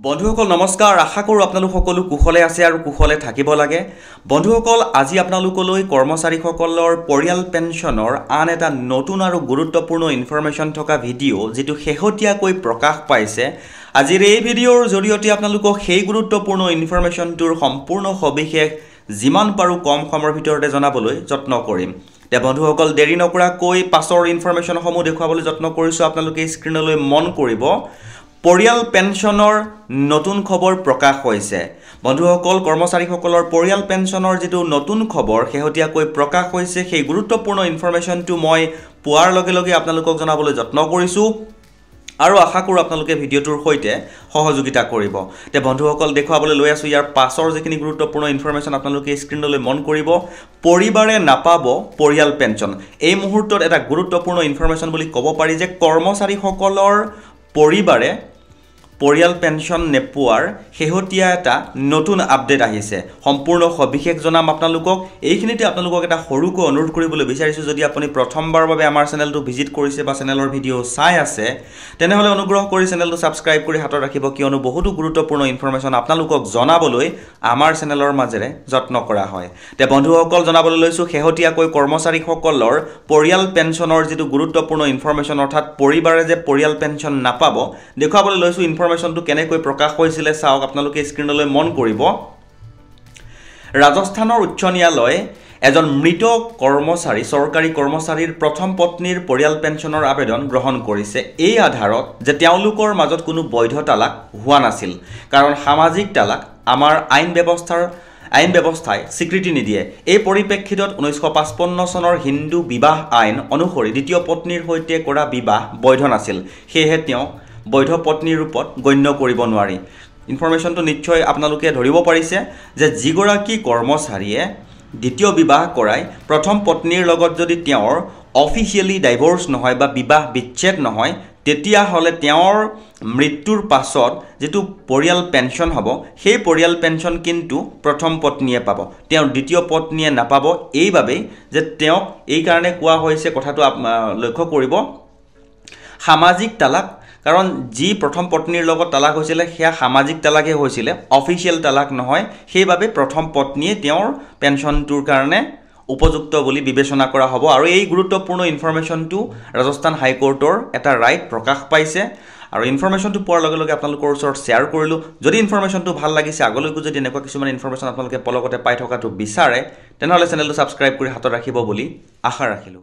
বন্ধুসকল নমস্কাৰ আশা কৰো আপোনালোক সকলো কুশলে আছে আৰু কুশলে থাকিব লাগে বন্ধুসকল আজি আপোনালোকলৈ কৰ্মচাৰীসকলৰ পৰিয়াল পেঞ্চনৰ আন এটা নতুন আৰু গুৰুত্বপূৰ্ণ ইনফৰমেশন থকা ভিডিও যেটো শেহতীয়াকৈ প্ৰকাশ পাইছে আজিৰ এই ভিডিওৰ জৰিয়তে আপোনালোকক সেই গুৰুত্বপূৰ্ণ ইনফৰমেশনটোৰ সম্পূৰ্ণ সবিশেষ যিমান পাৰো কম সময়ৰ ভিতৰতে জনাবলৈ যত্ন কৰিম তে বন্ধুসকল দেৰি নকৰাকৈ পাছৰ ইনফৰমেশনসমূহ দেখুৱাবলৈ যত্ন কৰিছো আপোনালোকে স্ক্ৰিনলৈ মন কৰিব পৰিয়াল পেঞ্চনৰ নতুন খবৰ প্ৰকাশ হৈছে বন্ধুসকল কৰ্মচাৰীসকলৰ পৰিয়াল পেঞ্চনৰ যেটো নতুন খবৰ শেহতীয়াকৈ প্ৰকাশ হৈছে সেই গুৰুত্বপূৰ্ণ ইনফৰমেশনটো মই পোৱাৰ লগে লগে আপোনালোকক জনাবলৈ যত্ন কৰিছো আৰু আশা কৰো আপোনালোকে ভিডিওটোৰ হৈতে সহযোগিতা কৰিব তে বন্ধুসকল দেখুৱাবলৈ লৈ আছো ইয়াৰ পাছৰ যেখিনি গুৰুত্বপূৰ্ণ ইনফৰমেশন আপোনালোকে স্ক্ৰিনলৈ মন কৰিব পৰিবাৰে নাপাব পৰিয়াল পেঞ্চন এই মুহূৰ্তত এটা গুৰুত্বপূৰ্ণ ইনফৰমেশন বুলি ক'ব পাৰি যে কৰ্মচাৰীসকলৰ পৰিবাৰে পৰিয়াল পেঞ্চন নেপোৱাৰ শেহতীয়া এটা নতুন আপডেট আহিছে সম্পূৰ্ণ সবিশেষ জনাম আপোনালোকক এইখিনিতে আপোনালোকক এটা সৰুকৈ অনুৰোধ কৰিবলৈ বিচাৰিছো যদি আপুনি প্ৰথমবাৰৰ বাবে আমাৰ চেনেলটো ভিজিট কৰিছে বা চেনেলৰ ভিডিও চাই আছে তেনেহলে অনুগ্ৰহ কৰি চেনেলটো সাবস্ক্ৰাইব কৰি হাতত ৰাখিব কিয়নো বহুতো গুৰুত্বপূৰ্ণ ইনফৰমেশন আপোনালোকক জনাবলৈ আমাৰ চেনেলৰ মাজেৰে যত্ন কৰা হয় তে বন্ধুসকল জনাবলৈ লৈছো শেহতীয়াকৈ কৰ্মচাৰীসকলৰ পৰিয়াল পেঞ্চনৰ যেটো গুৰুত্বপূৰ্ণ ইনফৰমেশন অৰ্থাৎ পৰিবাৰে যে পৰিয়াল পেঞ্চন নাপাব দেখুৱাবলৈ লৈছো ইনফৰমেশনটো কেনেকৈ প্ৰকাশ হৈছিলে চাওক আপোনালোকে স্ক্ৰিনলৈ মন কৰিব ৰাজস্থানৰ উচ্চ ন্যায়ালয়ে এজন মৃত কৰ্মচাৰী চৰকাৰী কৰ্মচাৰীৰ প্ৰথম পত্নীৰ পৰিয়াল পেঞ্চনৰ আবেদন গ্ৰহণ কৰিছে এই আধাৰত যে তেওঁলোকৰ মাজত কোনো বৈধ তালাক হোৱা নাছিল কাৰণ সামাজিক তালাক আমাৰ আইন ব্যৱস্থায় স্বীকৃতি নিদিয়ে এই পৰিপ্ৰেক্ষিতত 1955 চনৰ হিন্দু বিবাহ আইন অনুসৰি দ্বিতীয় পত্নীৰ হৈতে কৰা বিবাহ বৈধ নাছিল সেয়ে তেওঁ বৈধ পত্নীৰ ৰূপত গণ্য কৰিব নোৱাৰি ইনফৰমেশনটো নিশ্চয় আপোনালোকে ধৰিব পাৰিছে যে যিগৰাকী কৰ্মচাৰীয়ে দ্বিতীয় বিবাহ কৰাই প্ৰথম পত্নীৰ লগত যদি তেওঁৰ অফিচিয়ালি ডাইভোৰ্স নহয় বা বিবাহ বিচ্ছেদ নহয় তেতিয়া হলে তেওঁৰ মৃত্যুৰ পাছত যেটো পৰিয়াল পেঞ্চন হ'ব সেই পৰিয়াল পেঞ্চন কিন্তু প্ৰথম পত্নীয়ে পাব তেওঁৰ দ্বিতীয় পত্নীয়ে নাপাব এইভাবে যে তেওঁক এই কাৰণে কোৱা হৈছে কথাটো লক্ষ্য কৰিব সামাজিক তালাক কাৰণ যি প্ৰথম পত্নীৰ লগত তালাক হৈছিল হেয়া সামাজিক তালাকহে হৈছিল অফিচিয়াল তালাক নহয় সেইভাবে প্ৰথম পত্নীয়ে তেওঁৰ পেঞ্চনটোৰ কাৰণে উপযুক্ত বুলি বিবেচনা কৰা হ'ব আৰু এই গুৰুত্বপূৰ্ণ ইনফৰমেশনটো ৰাজস্থান হাইকোৰ্টৰ এটা ৰাইট প্ৰকাশ পাইছে আৰু ইনফৰমেশনটো পোৱাৰ লগে লগে আপোনালোকৰ ওচৰত শেয়াৰ কৰিলো যদি ইনফৰমেশনটো ভাল লাগিছে আগলৈকো যদি এনেকুৱা কিছুমান ইনফৰমেশন আপোনালোকে পলকতে পাই থকাটো বিচাৰে তেনেহলে চেনেলটো সাবস্ক্ৰাইব কৰি হাতত ৰাখিব বুলি আশা ৰাখিলো